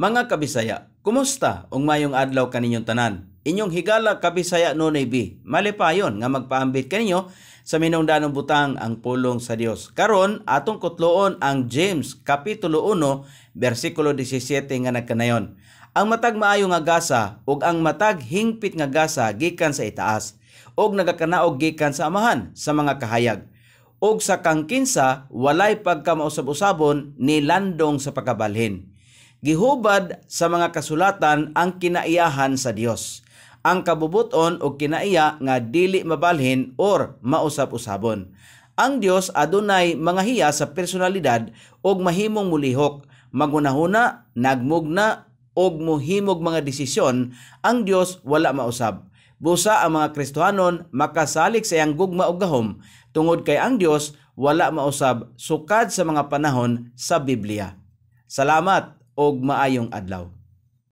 Mga kabisaya, kumusta? Ug mayong adlaw kaninyong tanan. Inyong higala kabisaya Nonay B. Malipayon nga magpaambit kaninyo sa minungdanong butang ang pulong sa Dios. Karon atong kutloon ang James kapitulo 1 bersikulo 17 nga nagkanayon. Ang matag maayo nga gasa ug ang matag hingpit nga gasa gikan sa itaas ug nagakanaog gikan sa amahan sa mga kahayag. Ug sa kangkinsa walay pagkamausab-usabon ni landong sa pagkabalhin. Gihubad sa mga kasulatan ang kinaiyahan sa Dios. Ang kabubuton o kinaiya nga dili mabalhin or mausap-usabon. Ang Dios adunay mga hiya sa personalidad og mahimong mulihok, magunahuna, nagmugna og mohimog mga desisyon. Ang Dios wala mausab. Busa ang mga Kristohanon makasalig sa iyang gugma og gahom tungod kay ang Dios wala mausab sukad sa mga panahon sa Biblia. Salamat og maayong adlaw.